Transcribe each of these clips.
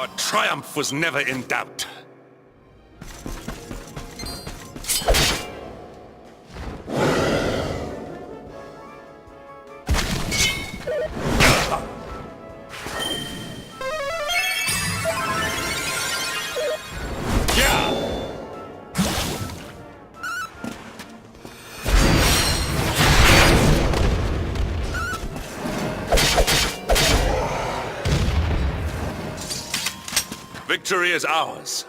Our triumph was never in doubt. Victory is ours.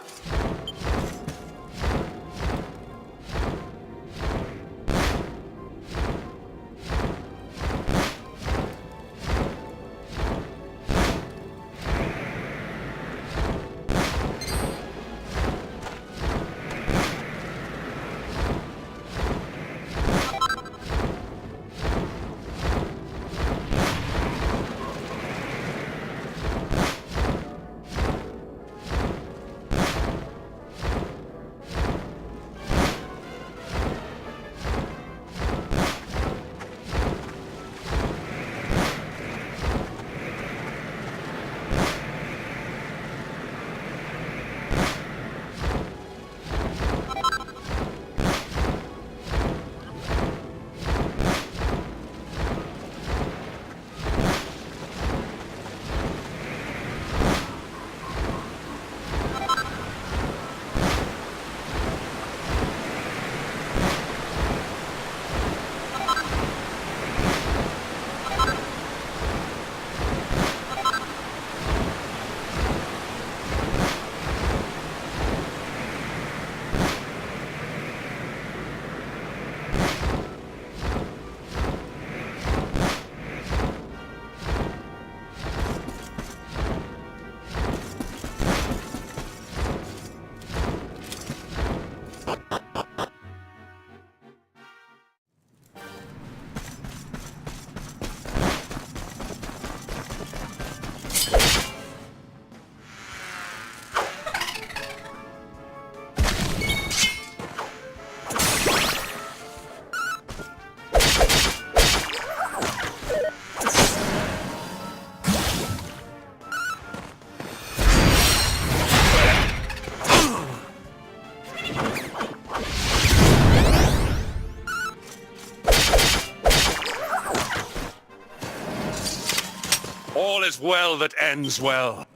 All is well that ends well.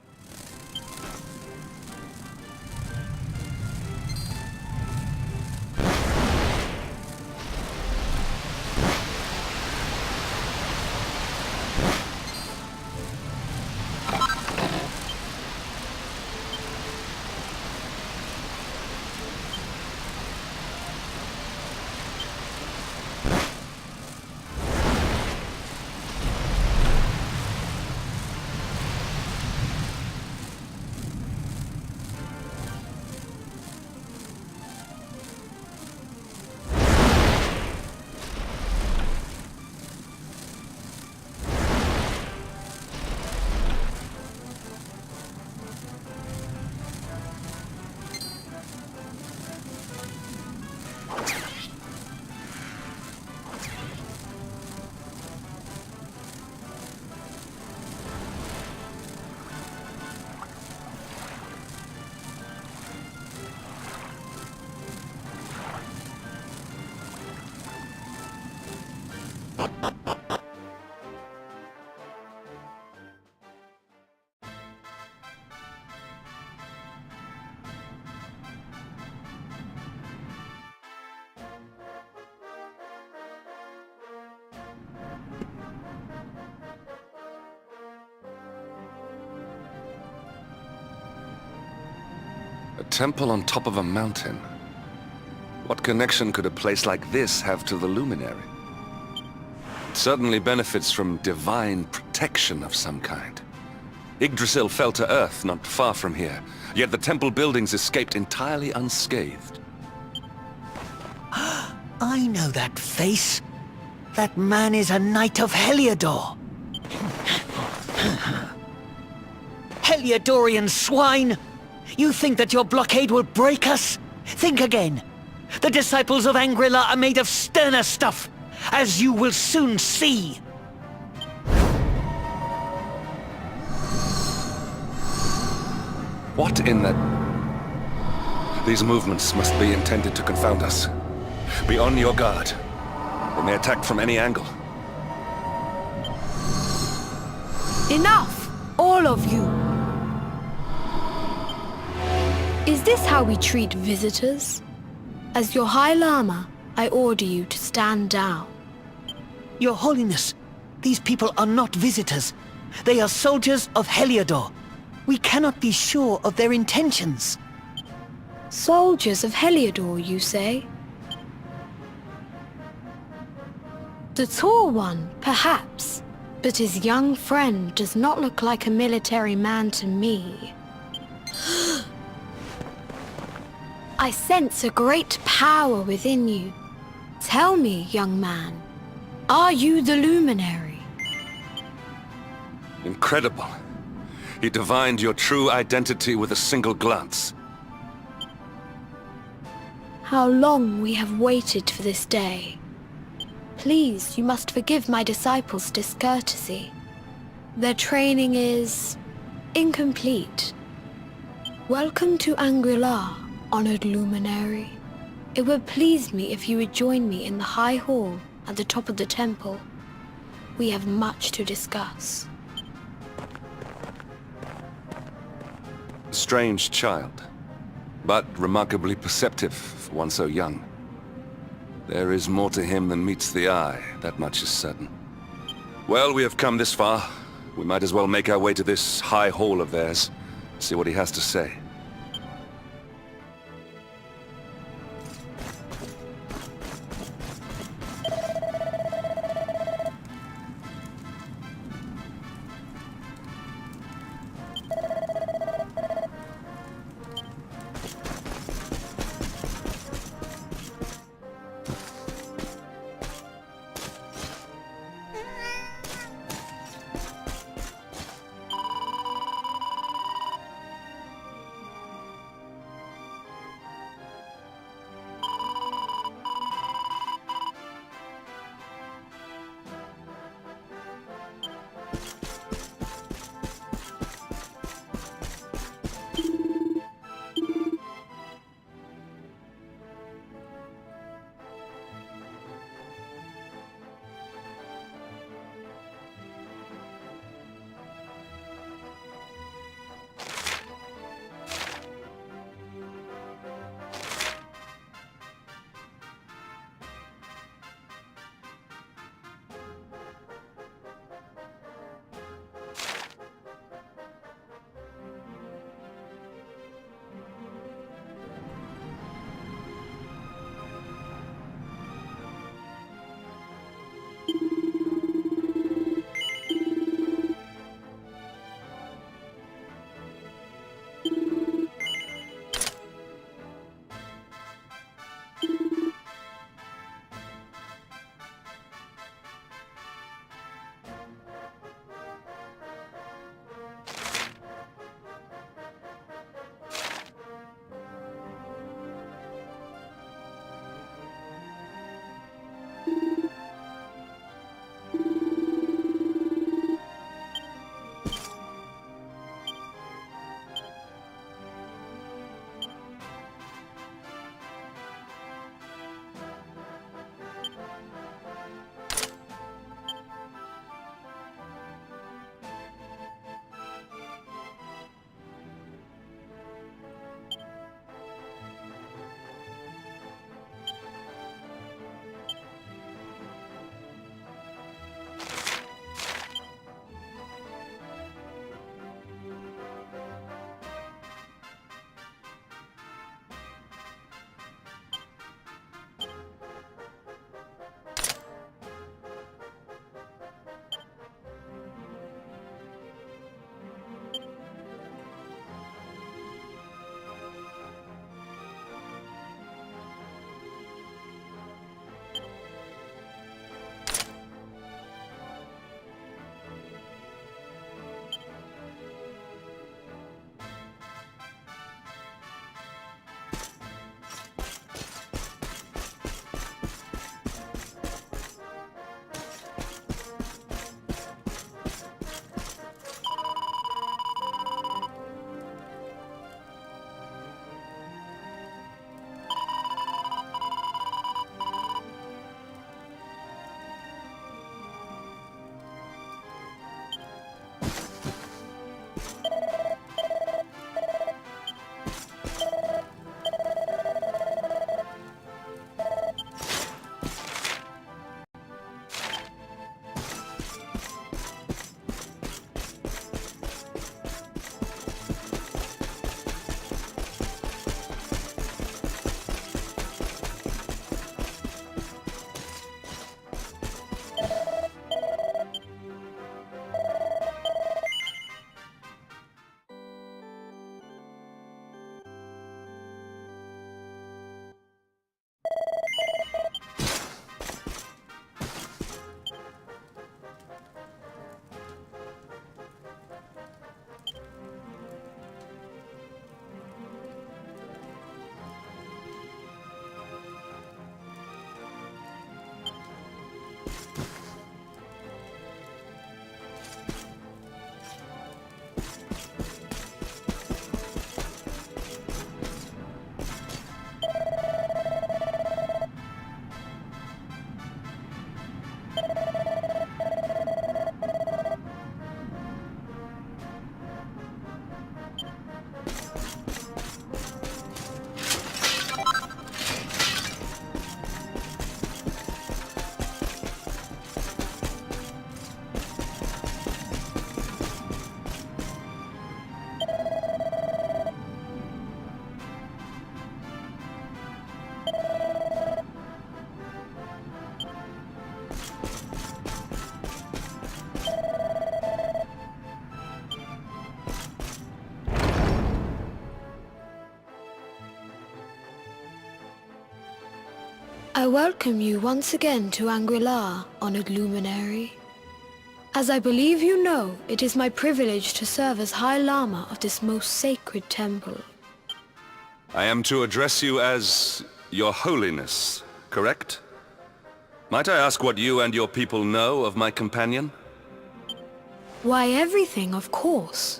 A temple on top of a mountain. What connection could a place like this have to the luminary? It certainly benefits from divine protection of some kind. Yggdrasil fell to earth not far from here, yet the temple buildings escaped entirely unscathed. I know that face. That man is a knight of Heliodor. Heliodorian swine! You think that your blockade will break us? Think again. The disciples of Angrila are made of sterner stuff, as you will soon see. What in the... These movements must be intended to confound us. Be on your guard. They may attack from any angle. Enough! All of you! Is this how we treat visitors? As your High Lama, I order you to stand down. Your Holiness, these people are not visitors. They are soldiers of Heliodor. We cannot be sure of their intentions. Soldiers of Heliodor, you say? The tall one, perhaps. But his young friend does not look like a military man to me. I sense a great power within you. Tell me, young man, are you the luminary? Incredible. He divined your true identity with a single glance. How long we have waited for this day. Please, you must forgive my disciples' discourtesy. Their training is... incomplete. Welcome to Angri-La, honored luminary. It would please me if you would join me in the High Hall at the top of the temple. We have much to discuss. Strange child, but remarkably perceptive for one so young. There is more to him than meets the eye, that much is certain. Well, we have come this far. We might as well make our way to this high hall of theirs, see what he has to say. I welcome you once again to Angri-La, honored luminary. As I believe you know, it is my privilege to serve as High Lama of this most sacred temple. I am to address you as Your Holiness, correct? Might I ask what you and your people know of my companion? Why, everything, of course.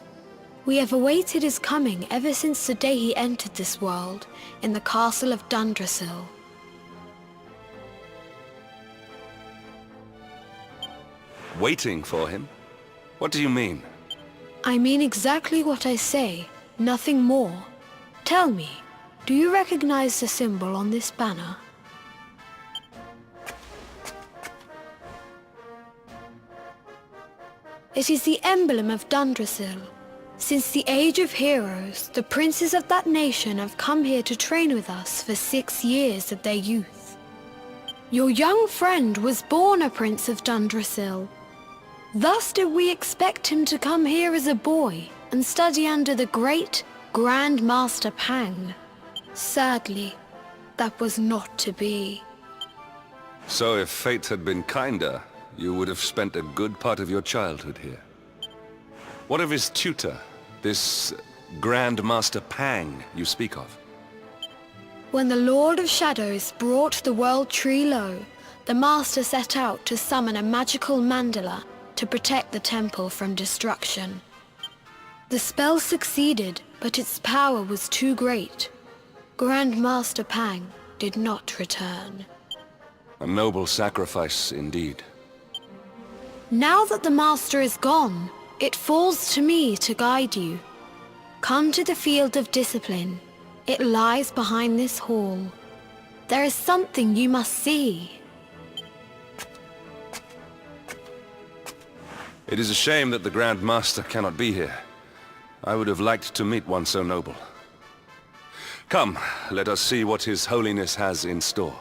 We have awaited his coming ever since the day he entered this world in the castle of Dundrasil. Waiting for him? What do you mean? I mean exactly what I say, nothing more. Tell me, do you recognize the symbol on this banner? It is the emblem of Dundrasil. Since the Age of Heroes, the princes of that nation have come here to train with us for 6 years of their youth. Your young friend was born a prince of Dundrasil. Thus did we expect him to come here as a boy and study under the great Grand Master Pang. Sadly, that was not to be. So if fate had been kinder, you would have spent a good part of your childhood here. What of his tutor, this Grand Master Pang you speak of? When the Lord of Shadows brought the world tree low, the Master set out to summon a magical mandala to protect the temple from destruction. The spell succeeded, but its power was too great. Grand Master Pang did not return. A noble sacrifice indeed. Now that the Master is gone, it falls to me to guide you. Come to the Field of Discipline. It lies behind this hall. There is something you must see. It is a shame that the Grand Master cannot be here. I would have liked to meet one so noble. Come, let us see what His Holiness has in store.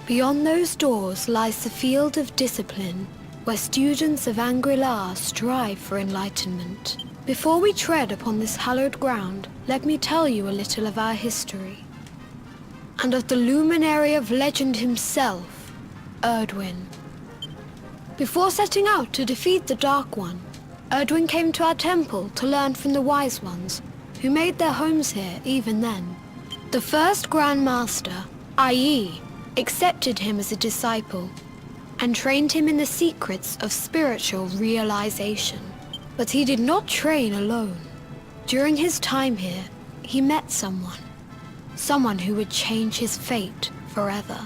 Beyond those doors lies the Field of Discipline, where students of Angri-La strive for enlightenment. Before we tread upon this hallowed ground, let me tell you a little of our history. And of the luminary of legend himself, Erdwin. Before setting out to defeat the Dark One, Erdwin came to our temple to learn from the Wise Ones, who made their homes here even then. The first Grand Master, i.e., accepted him as a disciple and trained him in the secrets of spiritual realization. But he did not train alone. During his time here, he met someone who would change his fate forever.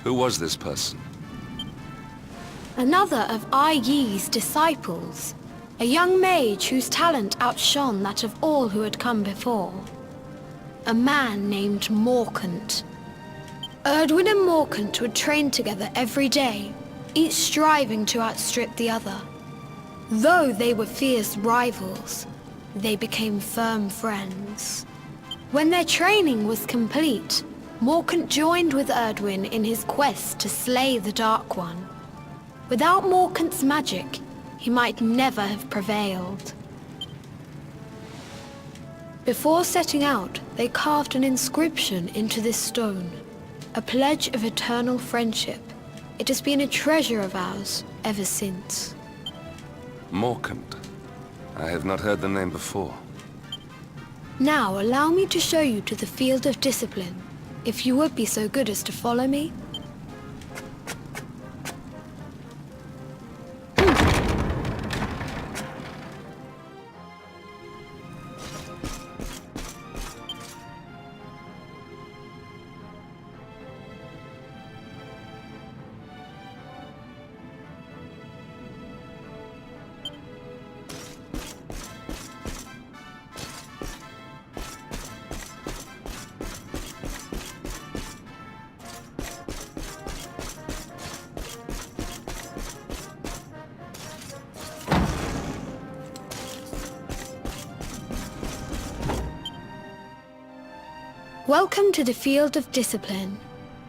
Who was this person? Another of Ai Yi's disciples, a young mage whose talent outshone that of all who had come before. A man named Morkant. Erdwin and Morkant would train together every day, each striving to outstrip the other. Though they were fierce rivals, they became firm friends. When their training was complete, Morkant joined with Erdwin in his quest to slay the Dark One. Without Morkant's magic, he might never have prevailed. Before setting out, they carved an inscription into this stone. A pledge of eternal friendship. It has been a treasure of ours ever since. Morkant. I have not heard the name before. Now allow me to show you to the Field of Discipline, if you would be so good as to follow me. Welcome to the field of discipline.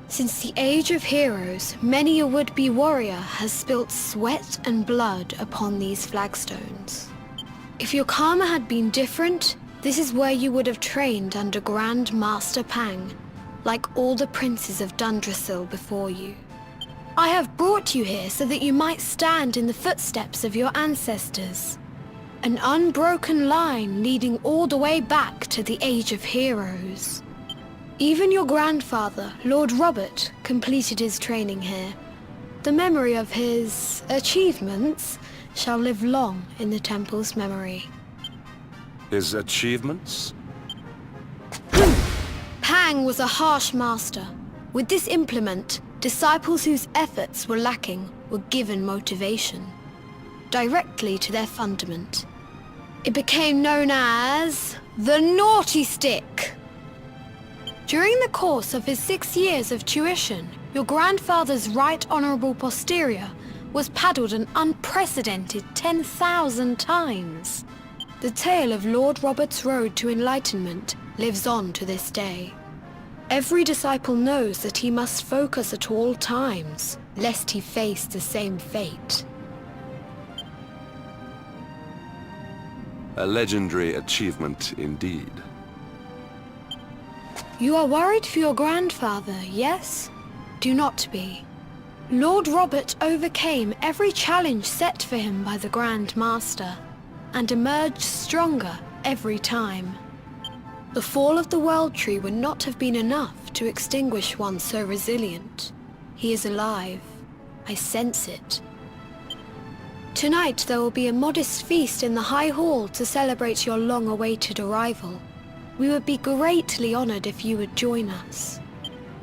Since the age of heroes, many a would-be warrior has spilt sweat and blood upon these flagstones. If your karma had been different, this is where you would have trained under Grand Master Pang, like all the princes of Dundrasil before you. I have brought you here so that you might stand in the footsteps of your ancestors. An unbroken line leading all the way back to the Age of Heroes. Even your grandfather, Lord Robert, completed his training here. The memory of his achievements shall live long in the temple's memory. His achievements? Pang was a harsh master. With this implement, disciples whose efforts were lacking were given motivation, directly to their fundament. It became known as the Naughty Stick. During the course of his 6 years of tuition, your grandfather's right honorable posterior was paddled an unprecedented 10,000 times. The tale of Lord Robert's road to enlightenment lives on to this day. Every disciple knows that he must focus at all times, lest he face the same fate. A legendary achievement indeed. You are worried for your grandfather, yes? Do not be. Lord Robert overcame every challenge set for him by the Grand Master, and emerged stronger every time. The fall of the World Tree would not have been enough to extinguish one so resilient. He is alive. I sense it. Tonight there will be a modest feast in the High Hall to celebrate your long-awaited arrival. We would be greatly honored if you would join us.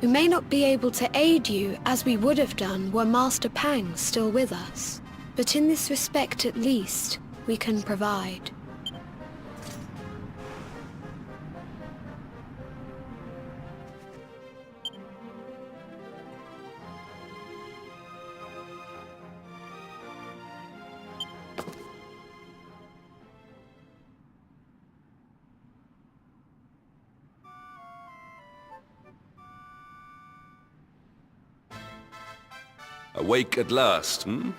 We may not be able to aid you as we would have done were Master Pang still with us, but in this respect at least, we can provide. Awake at last, hmm?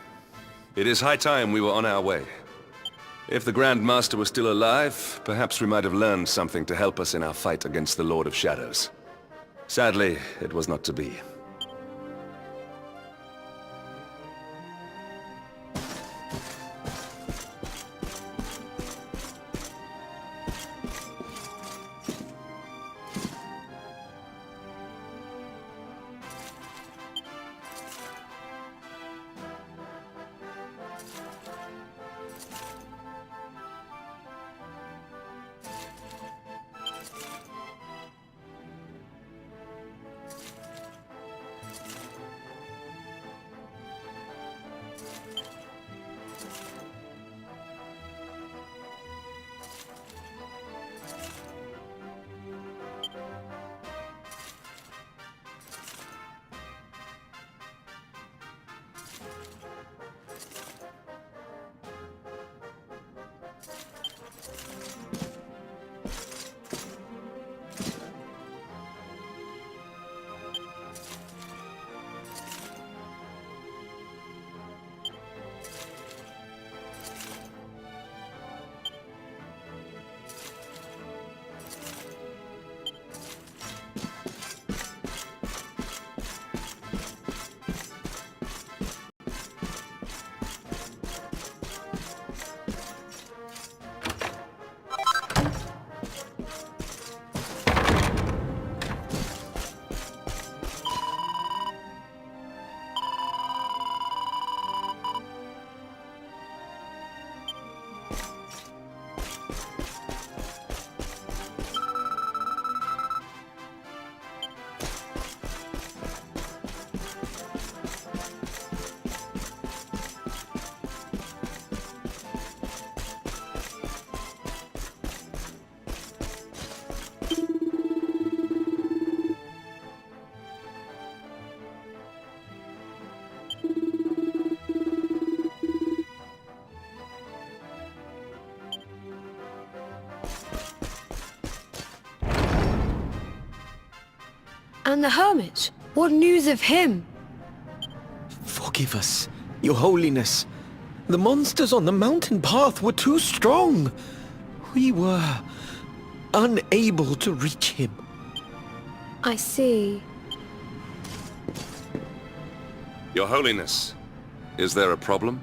It is high time we were on our way. If the Grand Master were still alive, perhaps we might have learned something to help us in our fight against the Lord of Shadows. Sadly, it was not to be. And the hermit? What news of him? Forgive us, Your Holiness. The monsters on the mountain path were too strong. We were unable to reach him. I see. Your Holiness, is there a problem?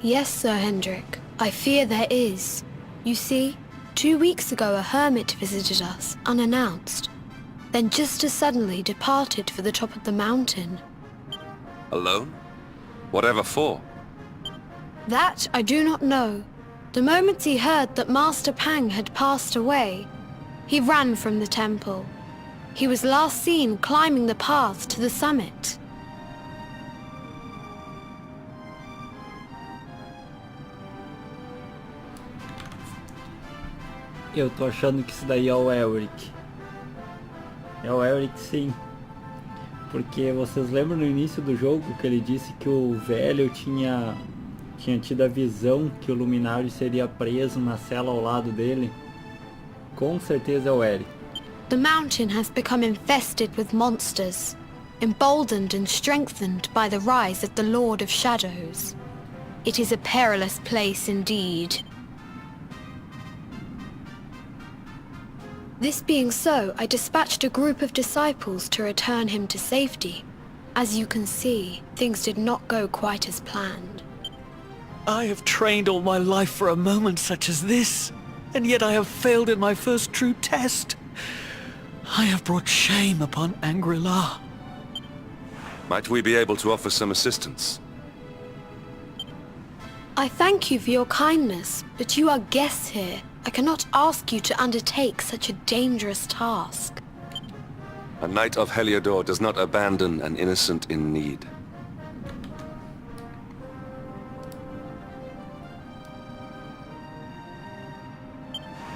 Yes, Sir Hendrik. I fear there is. You see, 2 weeks ago a hermit visited us, unannounced. Then just as suddenly departed for the top of the mountain. Alone? Whatever for? That I do not know. The moment he heard that Master Pang had passed away, he ran from the temple. He was last seen climbing the path to the summit. Eu tô achando que isso daí é o Elric. É o Elric, sim. Porque vocês lembram no início do jogo que ele disse que o velho tinha tido a visão que o Luminário seria preso na cela ao lado dele? Com certeza é o Elric. The mountain has become infested with monsters, emboldened and strengthened by the rise of the Lord of Shadows. It is a perilous place indeed. This being so, I dispatched a group of disciples to return him to safety. As you can see, things did not go quite as planned. I have trained all my life for a moment such as this, and yet I have failed in my first true test. I have brought shame upon Angri-La. Might we be able to offer some assistance? I thank you for your kindness, but you are guests here. I cannot ask you to undertake such a dangerous task. A knight of Heliodor does not abandon an innocent in need.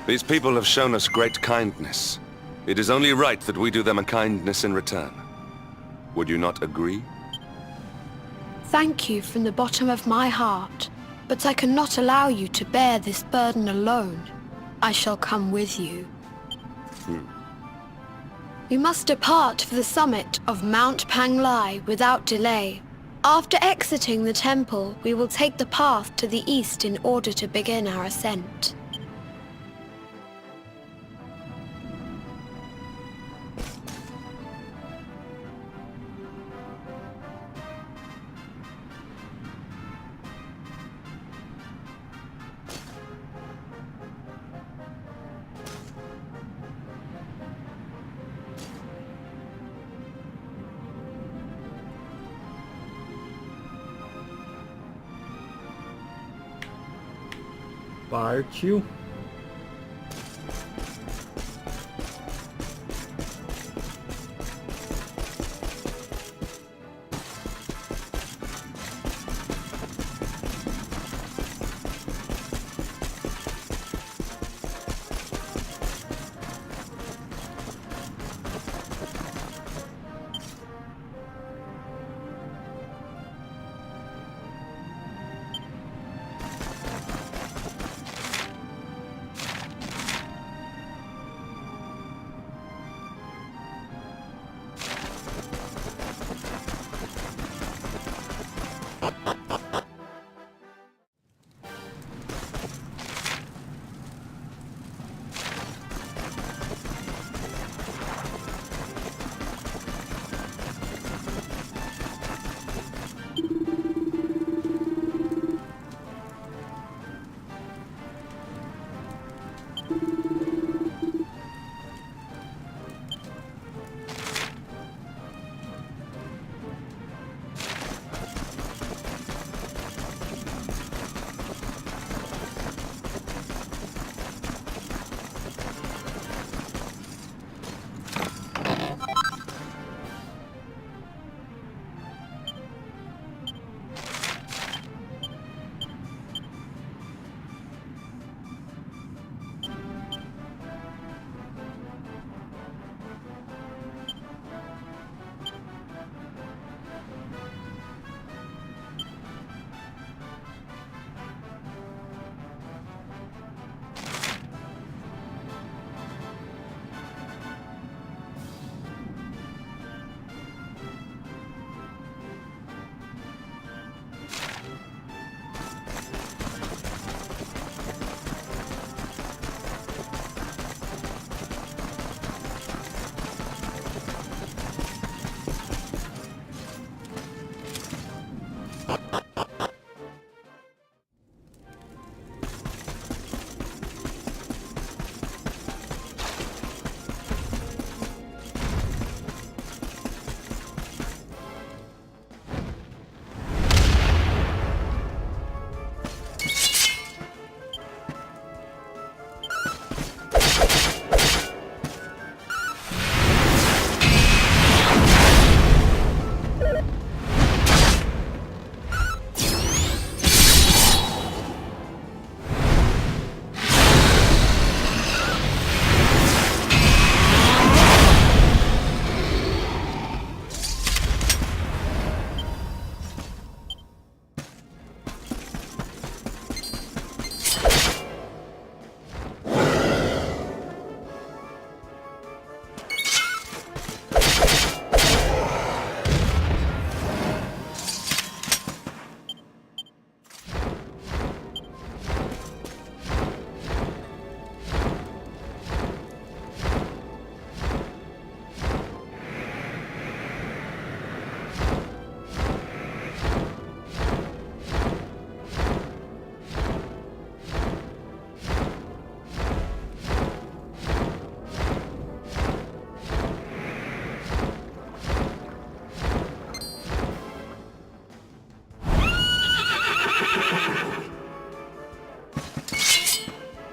These people have shown us great kindness. It is only right that we do them a kindness in return. Would you not agree? Thank you from the bottom of my heart, but I cannot allow you to bear this burden alone. I shall come with you. We must depart for the summit of Mount Panglai without delay. After exiting the temple, we will take the path to the east in order to begin our ascent. Partiu.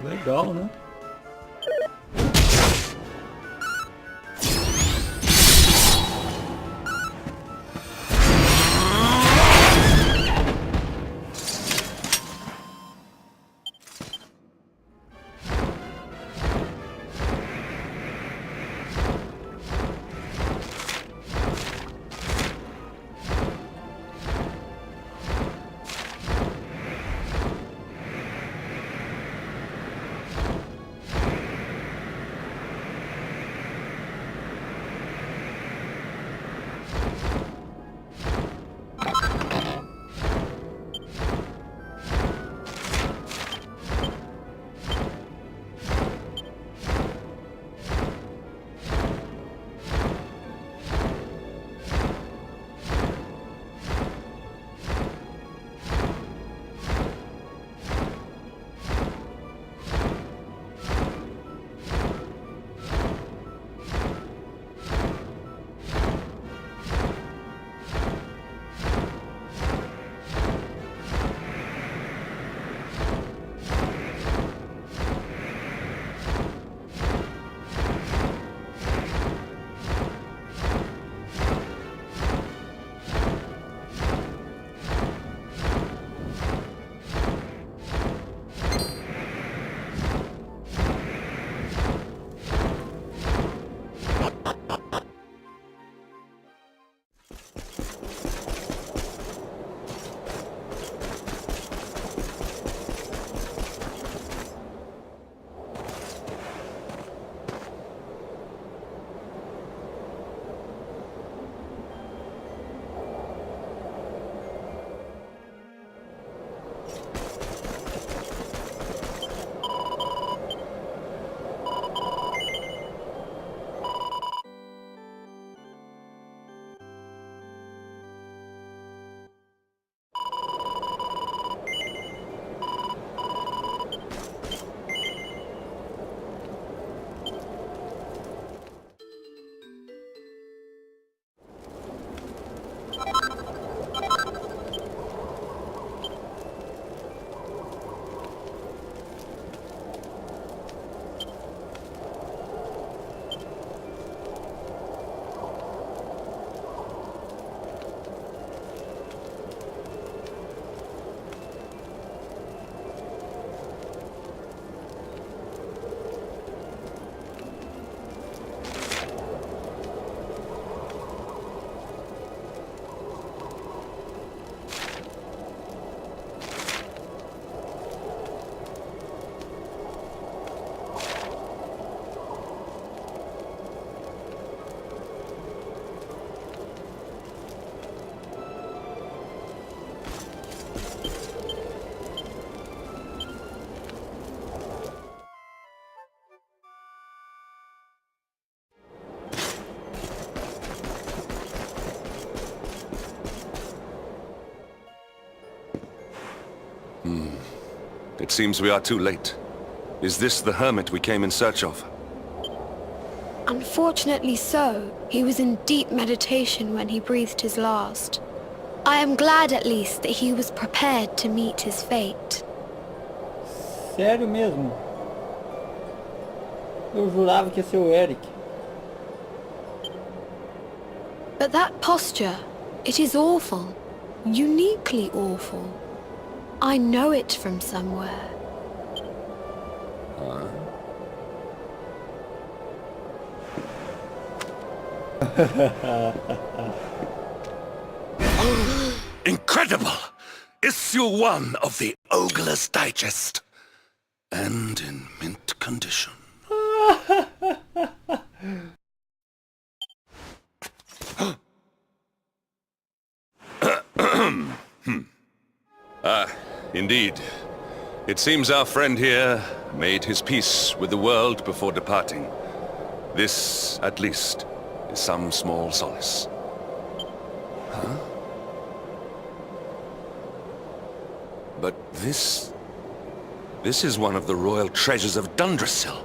Legal, né? It seems we are too late. Is this the hermit we came in search of? Unfortunately so. He was in deep meditation when he breathed his last. I am glad at least that he was prepared to meet his fate. Sério mesmo? Eu jurava que ia ser o Eric. But that posture, it is awful. Uniquely awful. I know it from somewhere. Incredible! Issue 1 of the Ogler's Digest. And in mint condition. Indeed. It seems our friend here made his peace with the world before departing. This, at least, is some small solace. Huh? But this is one of the royal treasures of Dundrasil.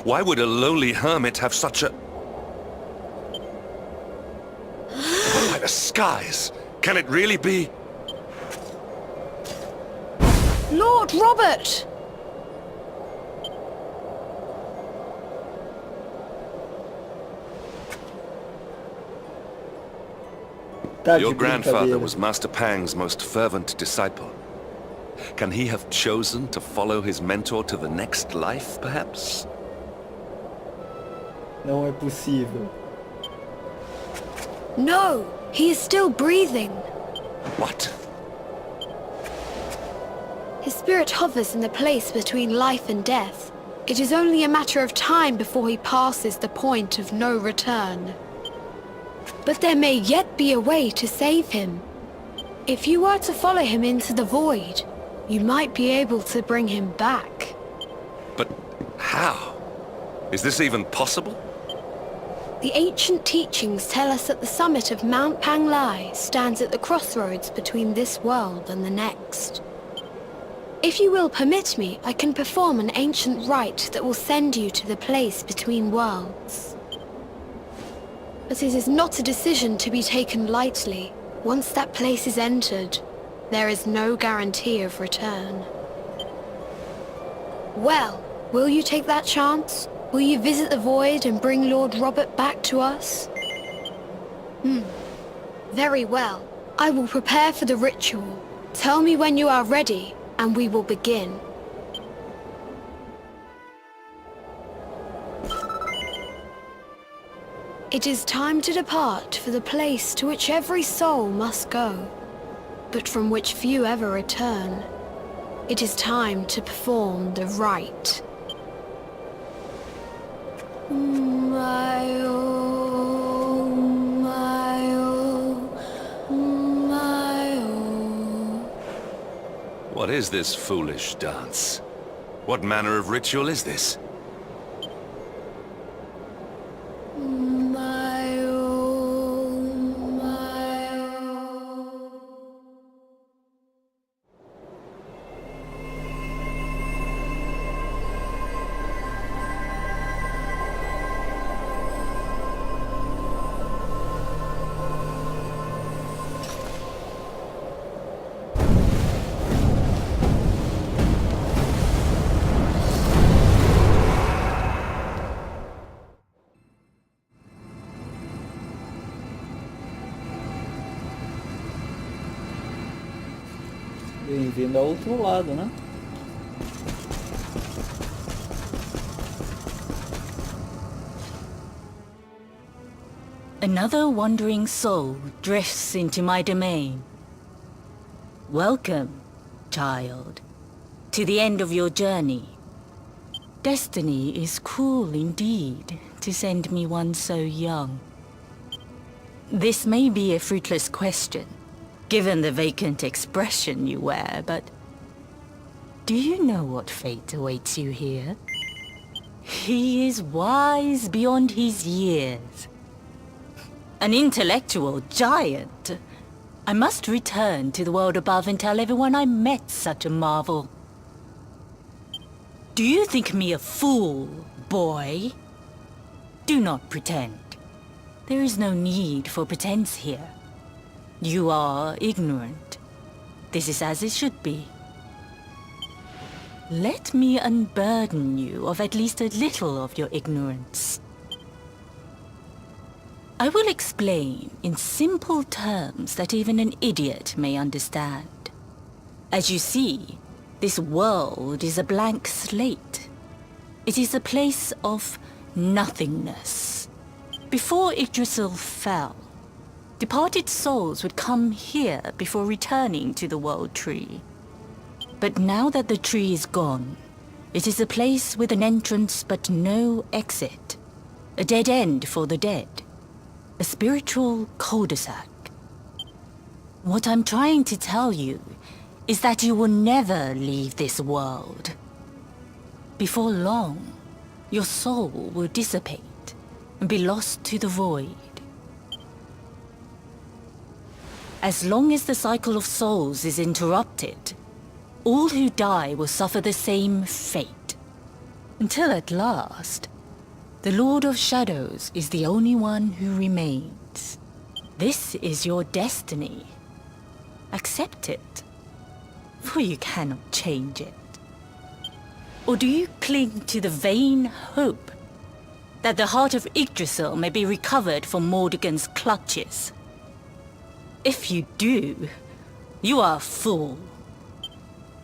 Why would a lowly hermit have such a... By the skies! Can it really be? Lord Robert! Tá de Your grandfather brincadeira. was Master Pang's most fervent disciple. Can he have chosen to follow his mentor to the next life, perhaps? Não é possível. No, he is still breathing. What? His spirit hovers in the place between life and death. It is only a matter of time before he passes the point of no return. But there may yet be a way to save him. If you were to follow him into the void, you might be able to bring him back. But how? Is this even possible? The ancient teachings tell us that the summit of Mount Panglai stands at the crossroads between this world and the next. If you will permit me, I can perform an ancient rite that will send you to the place between worlds. But it is not a decision to be taken lightly. Once that place is entered, there is no guarantee of return. Well, will you take that chance? Will you visit the void and bring Lord Robert back to us? Very well. I will prepare for the ritual. Tell me when you are ready, and we will begin. It is time to depart for the place to which every soul must go, but from which few ever return. It is time to perform the rite. What is this foolish dance? What manner of ritual is this? Bem-vindo ao outro lado, né? Another wandering soul drifts into my domain. Welcome, child, to the end of your journey. Destiny is cruel indeed to send me one so young. This may be a fruitless question, given the vacant expression you wear, but do you know what fate awaits you here? He is wise beyond his years. An intellectual giant, I must return to the world above and tell everyone I met such a marvel. Do you think me a fool, boy? Do not pretend. There is no need for pretense here. You are ignorant. This is as it should be. Let me unburden you of at least a little of your ignorance. I will explain in simple terms that even an idiot may understand. As you see, this world is a blank slate. It is a place of nothingness. Before Yggdrasil fell, departed souls would come here before returning to the World Tree. But now that the tree is gone, it is a place with an entrance but no exit. A dead end for the dead. A spiritual cul-de-sac. What I'm trying to tell you is that you will never leave this world. Before long, your soul will dissipate and be lost to the void. As long as the cycle of souls is interrupted, all who die will suffer the same fate. Until at last, the Lord of Shadows is the only one who remains. This is your destiny. Accept it, for you cannot change it. Or do you cling to the vain hope that the heart of Yggdrasil may be recovered from Mordegon's clutches? If you do, you are a fool.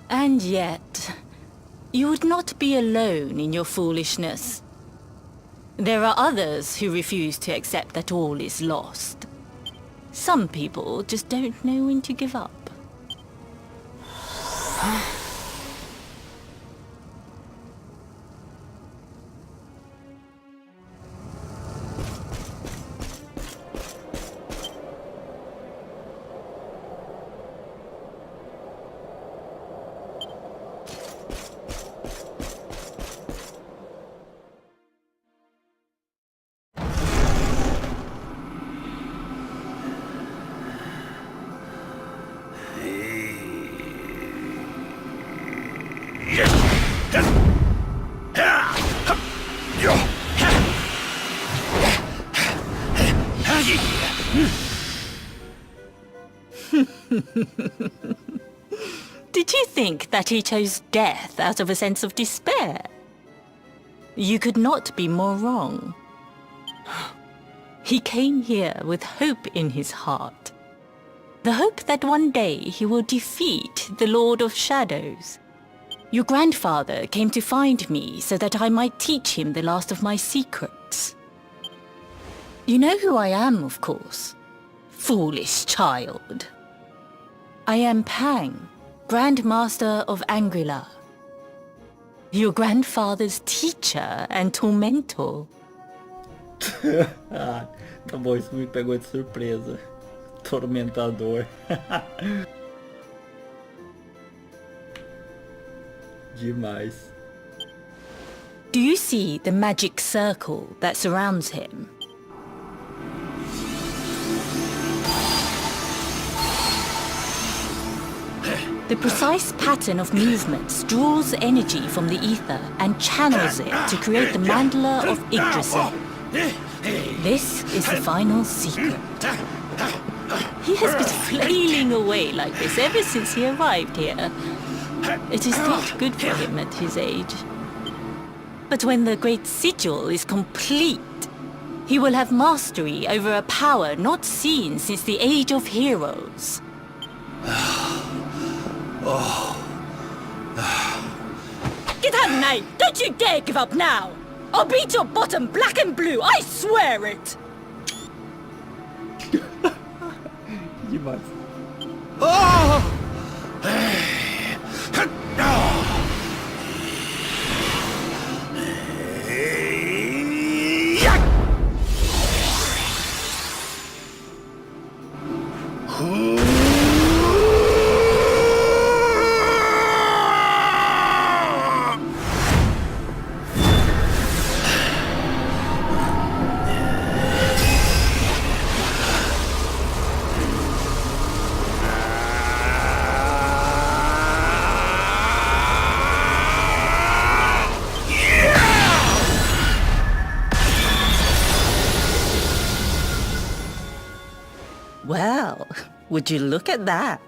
And yet, you would not be alone in your foolishness. There are others who refuse to accept that all is lost. Some people just don't know when to give up. Did you think that he chose death out of a sense of despair? You could not be more wrong. He came here with hope in his heart. The hope that one day he will defeat the Lord of Shadows. Your grandfather came to find me so that I might teach him the last of my secrets. You know who I am, of course. Foolish child. I am Pang, Grand Master of Angrila. Your grandfather's teacher and tormentor. Ah, tá bom, isso me pegou de surpresa. Tormentador. Demais. Do you see the magic circle that surrounds him? The precise pattern of movements draws energy from the ether and channels it to create the mandala of Yggdrasil. This is the final secret. He has been flailing away like this ever since he arrived here. It is not good for him at his age. But when the great sigil is complete, he will have mastery over a power not seen since the Age of Heroes. Get out, Knight! Don't you dare give up now! I'll beat your bottom black and blue, I swear it! Demais. Would you look at that?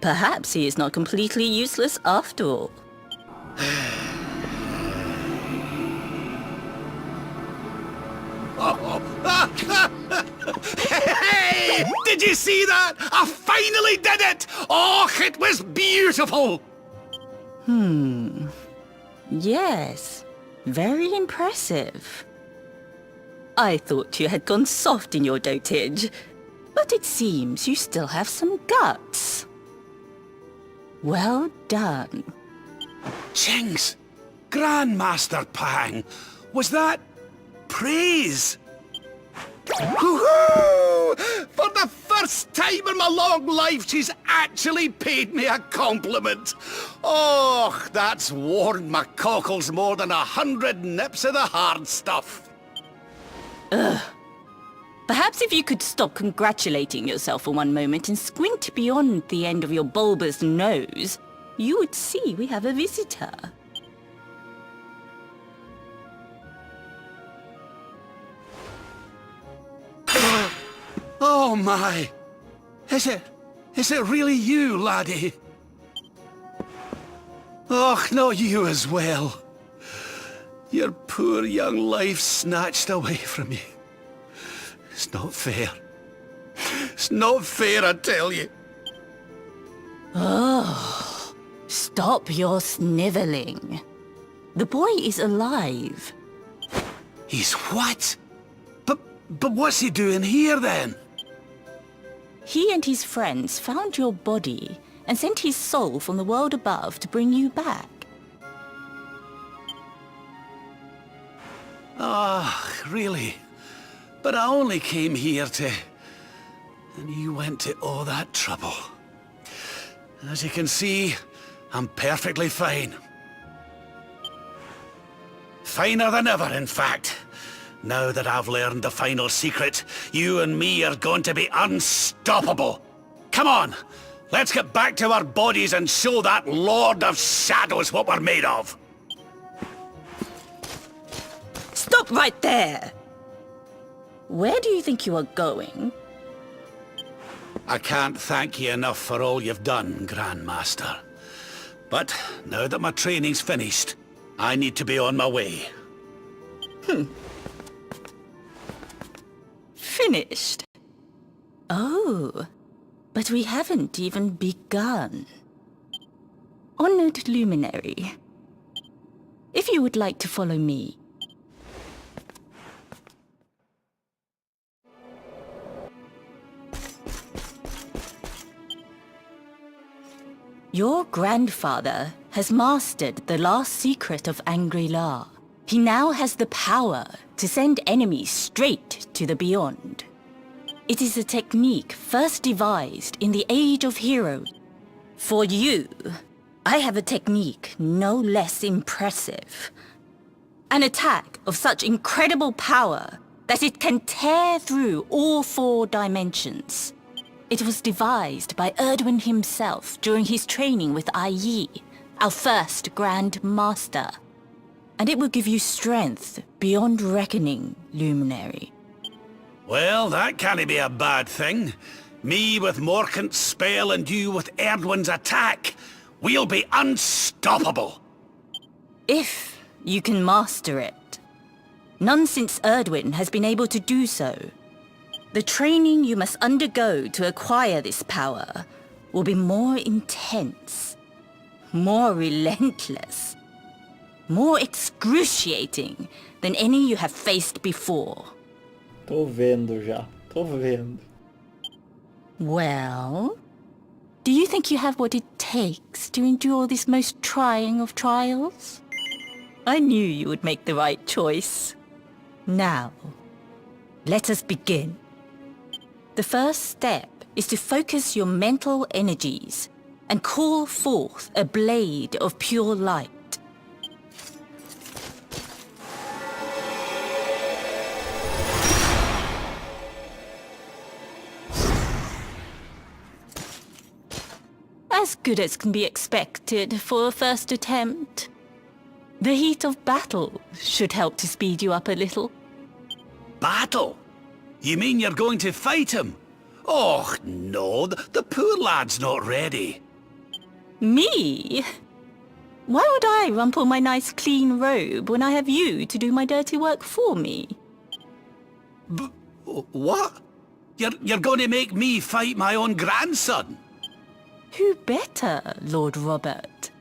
Perhaps he is not completely useless after all. Hey! Did you see that? I finally did it! Oh, it was beautiful! Yes, very impressive. I thought you had gone soft in your dotage, but it seems you still have some guts. Well done. Jinx! Grandmaster Pang! Was that praise? Woohoo! For the first time in my long life, she's actually paid me a compliment. Oh, that's warmed my cockles more than 100 nips of the hard stuff. Perhaps if you could stop congratulating yourself for one moment and squint beyond the end of your bulbous nose, you would see we have a visitor. Oh my! Is it really you, laddie? Oh, not you as well. Your poor young life snatched away from you. It's not fair. It's not fair, I tell you. Oh, stop your sniveling. The boy is alive. He's what? But what's he doing here then? He and his friends found your body and sent his soul from the world above to bring you back. Ah, really? But I only came here to... And you went to all that trouble. As you can see, I'm perfectly fine. Finer than ever, in fact. Now that I've learned the final secret, you and me are going to be unstoppable. Come on, let's get back to our bodies and show that Lord of Shadows what we're made of. Stop right there! Where do you think you are going? I can't thank you enough for all you've done, Grandmaster. But now that my training's finished, I need to be on my way. Finished? Oh, but we haven't even begun. Honored Luminary, if you would like to follow me. Your grandfather has mastered the last secret of Angri-La. He now has the power to send enemies straight to the beyond. It is a technique first devised in the Age of Heroes. For you, I have a technique no less impressive. An attack of such incredible power that it can tear through all 4 dimensions. It was devised by Erdwin himself during his training with Yi, our first Grand Master. And it will give you strength beyond reckoning, Luminary. Well, that can't be a bad thing. Me with Morkant's spell and you with Erdwin's attack. We'll be unstoppable. If you can master it. None since Erdwin has been able to do so. The training you must undergo to acquire this power will be more intense, more relentless, more excruciating than any you have faced before. Tô vendo já, tô vendo. Well, do you think you have what it takes to endure this most trying of trials? I knew you would make the right choice. Now, let us begin. The first step is to focus your mental energies and call forth a blade of pure light. As good as can be expected for a first attempt. The heat of battle should help to speed you up a little. Battle? You mean you're going to fight him? Oh, no, the poor lad's not ready. Me? Why would I rumple my nice clean robe when I have you to do my dirty work for me? What? You're going to make me fight my own grandson? Who better, Lord Robert?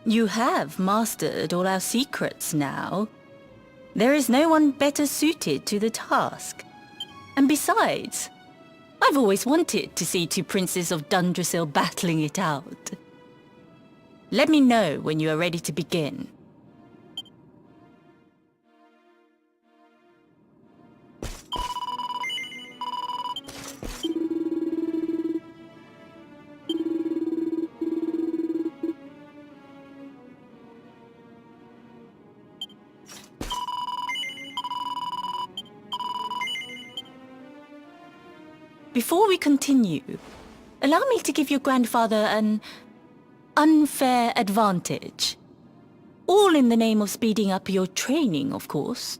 You have mastered all our secrets now. There is no one better suited to the task. And besides, I've always wanted to see two princes of Dundrasil battling it out. Let me know when you are ready to begin. Before we continue, allow me to give your grandfather an unfair advantage. All in the name of speeding up your training, of course.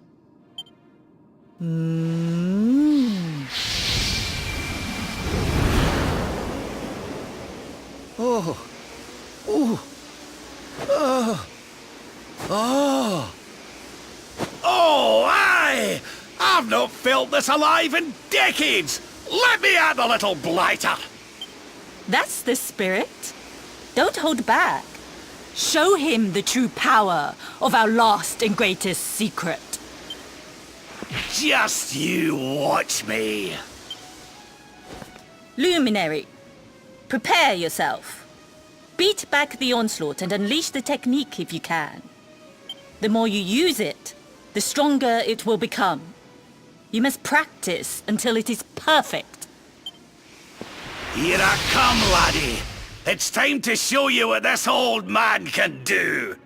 Oh. Oh. Oh, aye! I've not felt this alive in decades! Let me at the little blighter! That's the spirit. Don't hold back. Show him the true power of our last and greatest secret. Just you watch me. Luminary, prepare yourself. Beat back the onslaught and unleash the technique if you can. The more you use it, the stronger it will become. You must practice until it is perfect. Here I come, laddie. It's time to show you what this old man can do.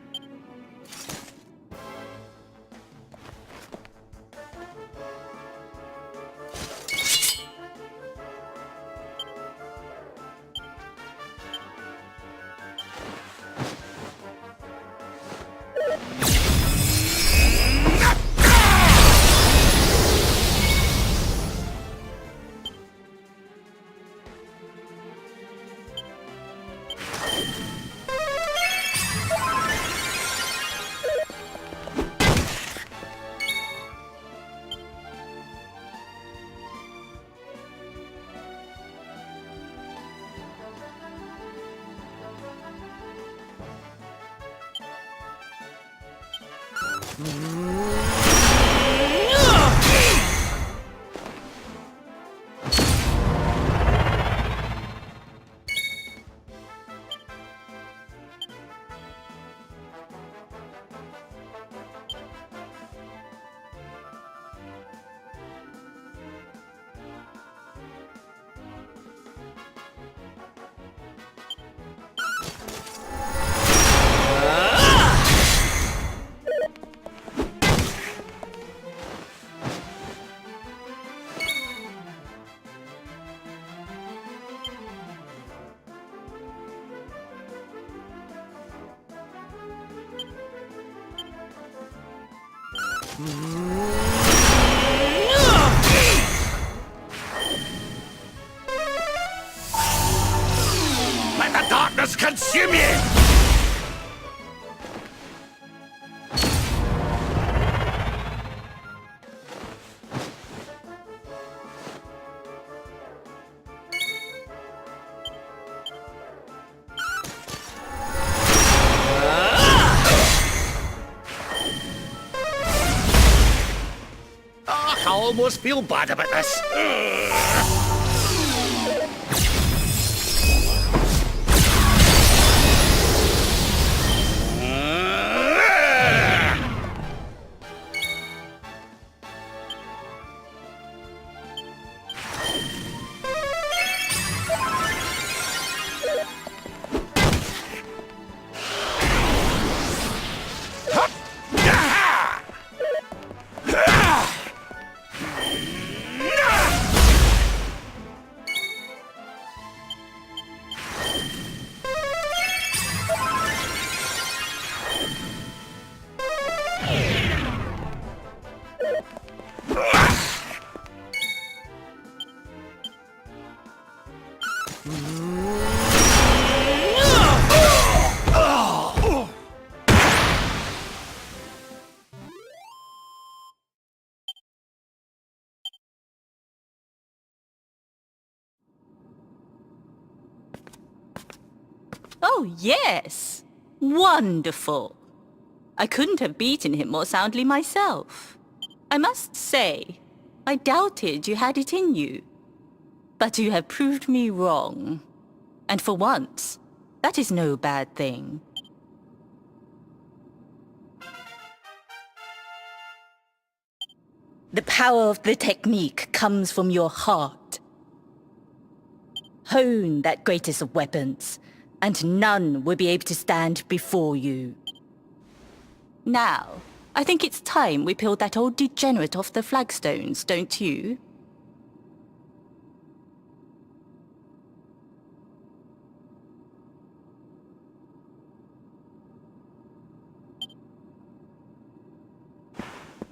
Let the darkness consume you! I almost feel bad about this. Oh, yes. Wonderful. I couldn't have beaten him more soundly myself. I must say, I doubted you had it in you. But you have proved me wrong. And for once, that is no bad thing. The power of the technique comes from your heart. Hone that greatest of weapons, and none will be able to stand before you. Now, I think it's time we peeled that old degenerate off the flagstones, don't you?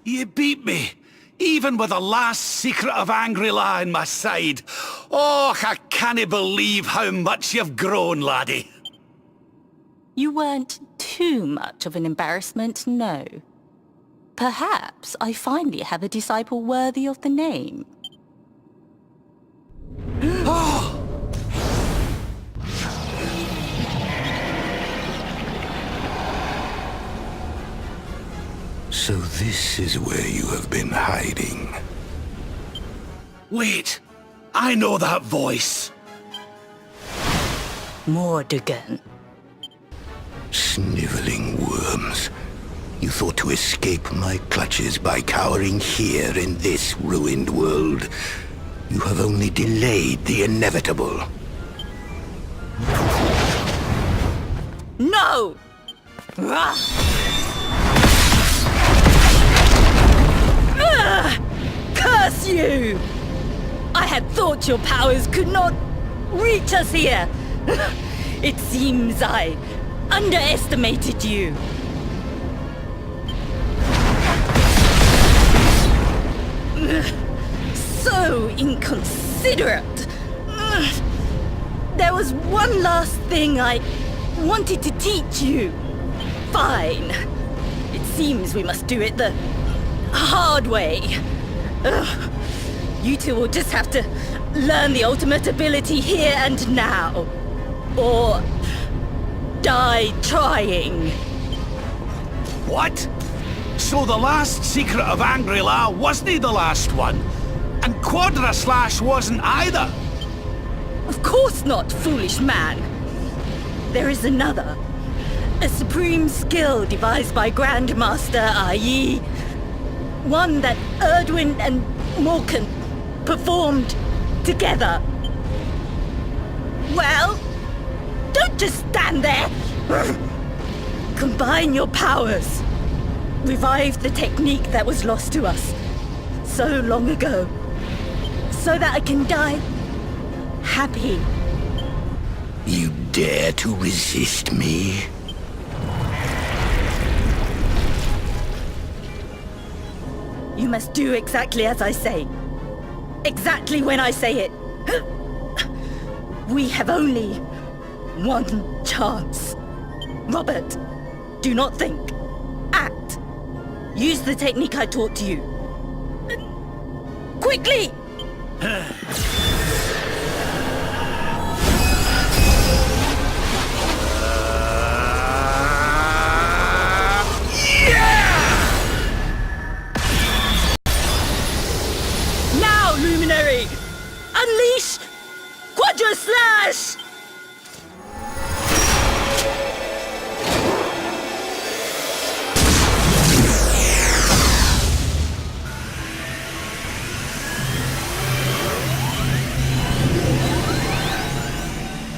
You beat me, even with the last secret of Angry-La in my side. Oh, I can't believe how much you've grown, laddie. You weren't too much of an embarrassment, no. Perhaps I finally have a disciple worthy of the name. So this is where you have been hiding. Wait, I know that voice. Mordegon. Sniveling worms. You thought to escape my clutches by cowering here in this ruined world. You have only delayed the inevitable. No! Curse you! I had thought your powers could not reach us here. It seems I underestimated you. So inconsiderate. There was one last thing I wanted to teach you. Fine. It seems we must do it the hard way. You two will just have to learn the ultimate ability here and now. Or die trying. What? So the last secret of Angry-La wasn't the last one? And Quadra Slash wasn't either? Of course not, foolish man. There is another. A supreme skill devised by Grandmaster, i.e. one that Erdwin and Morkan performed together. Well, don't just stand there. Combine your powers. Revive the technique that was lost to us so long ago, so that I can die happy. You dare to resist me? You must do exactly as I say. Exactly when I say it. We have only one chance. Robert, do not think. Act. Use the technique I taught to you. Quickly! Now, Luminary! Unleash Quadra Slash!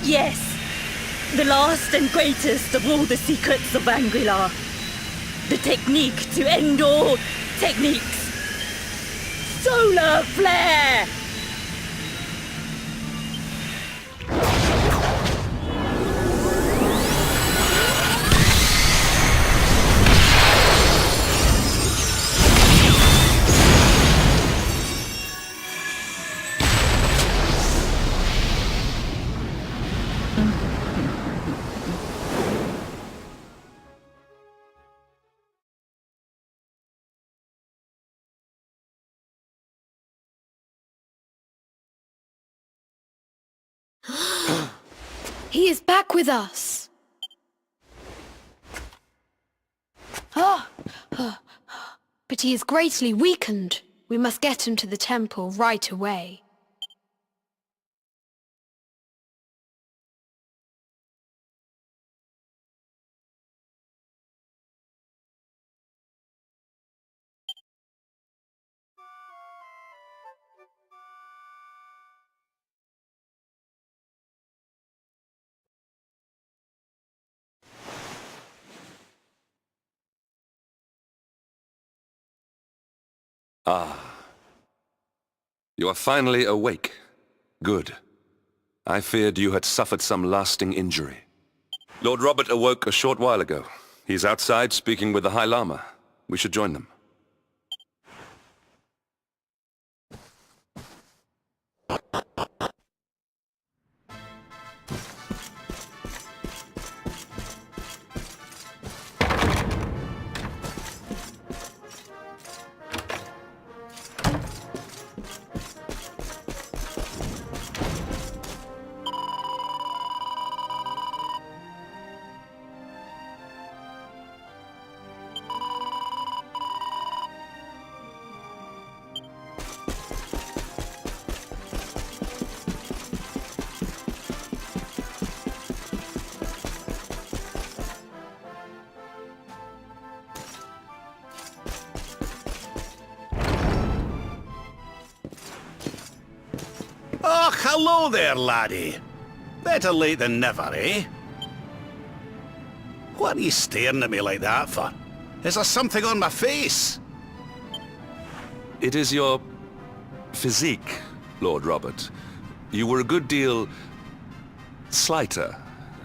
Yes, the last and greatest of all the secrets of Angry-La. The technique to end all techniques. Solar Flare! He is back with us. Ah, but he is greatly weakened. We must get him to the temple right away. You are finally awake. Good. I feared you had suffered some lasting injury. Lord Robert awoke a short while ago. He's outside speaking with the High Lama. We should join them. Oh, hello there, laddie. Better late than never, eh? What are you staring at me like that for? Is there something on my face? It is your physique, Lord Robert. You were a good deal slighter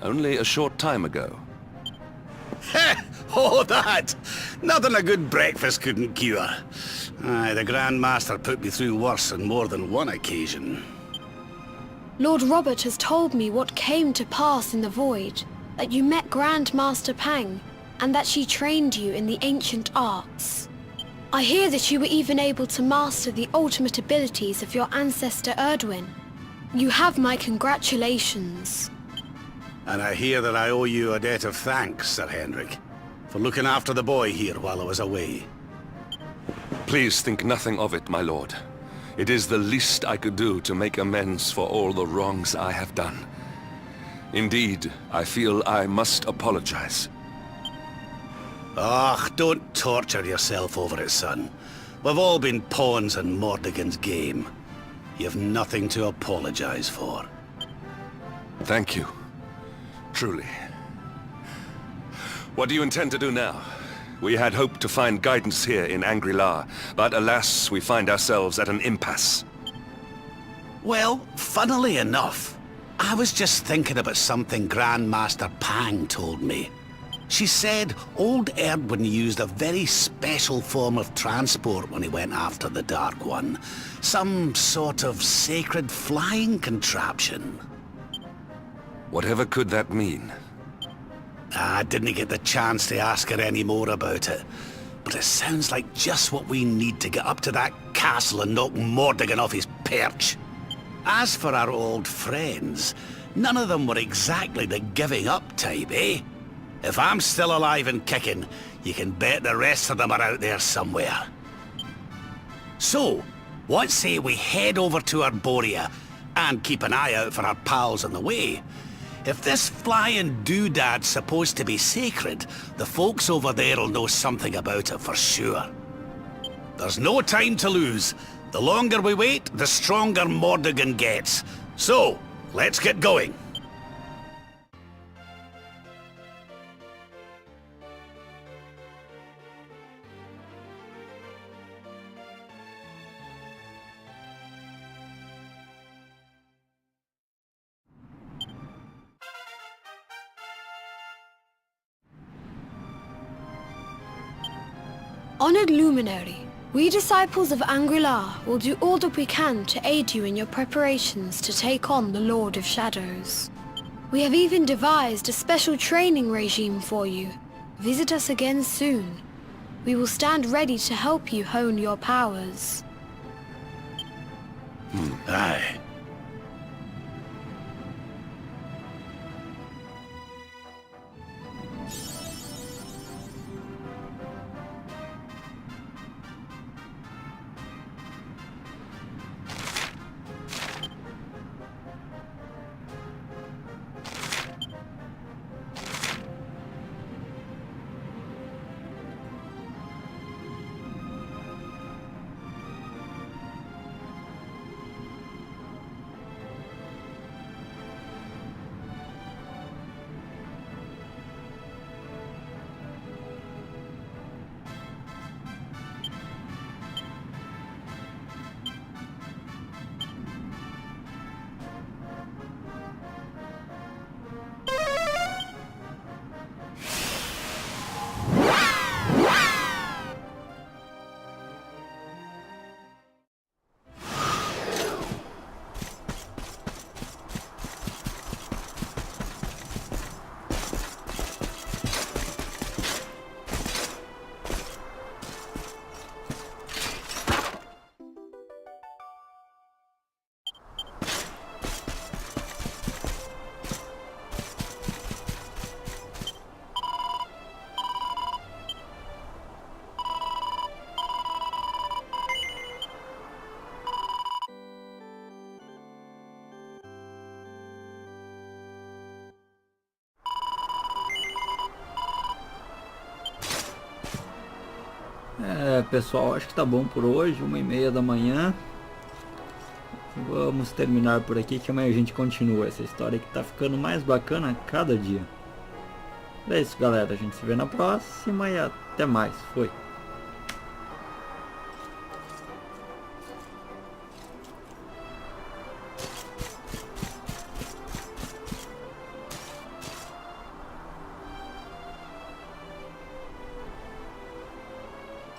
only a short time ago. Heh! Oh, that! Nothing a good breakfast couldn't cure. Aye, the Grand Master put me through worse on more than one occasion. Lord Robert has told me what came to pass in the Void, that you met Grand Master Pang, and that she trained you in the ancient arts. I hear that you were even able to master the ultimate abilities of your ancestor Erdwin. You have my congratulations. And I hear that I owe you a debt of thanks, Sir Henrik, for looking after the boy here while I was away. Please think nothing of it, my lord. It is the least I could do to make amends for all the wrongs I have done. Indeed, I feel I must apologize. Ah, don't torture yourself over it, son. We've all been pawns in Mordegon's game. You've nothing to apologize for. Thank you. Truly. What do you intend to do now? We had hoped to find guidance here in Angri-La, but alas, we find ourselves at an impasse. Well, funnily enough, I was just thinking about something Grandmaster Pang told me. She said old Erdwin used a very special form of transport when he went after the Dark One. Some sort of sacred flying contraption. Whatever could that mean? I didn't get the chance to ask her any more about it. But it sounds like just what we need to get up to that castle and knock Mordegon off his perch. As for our old friends, none of them were exactly the giving up type, eh? If I'm still alive and kicking, you can bet the rest of them are out there somewhere. So, what say we head over to Arborea and keep an eye out for our pals on the way? If this flying doodad's supposed to be sacred, the folks over there'll know something about it for sure. There's no time to lose. The longer we wait, the stronger Mordegon gets. So, let's get going. Honored Luminary, we disciples of Angri-La will do all that we can to aid you in your preparations to take on the Lord of Shadows. We have even devised a special training regime for you. Visit us again soon. We will stand ready to help you hone your powers. Aye. Pessoal, acho que tá bom por hoje, 1h30 da manhã. Vamos terminar por aqui, que amanhã a gente continua essa história que tá ficando mais bacana a cada dia. É isso, galera, a gente se vê na próxima e até mais. Foi.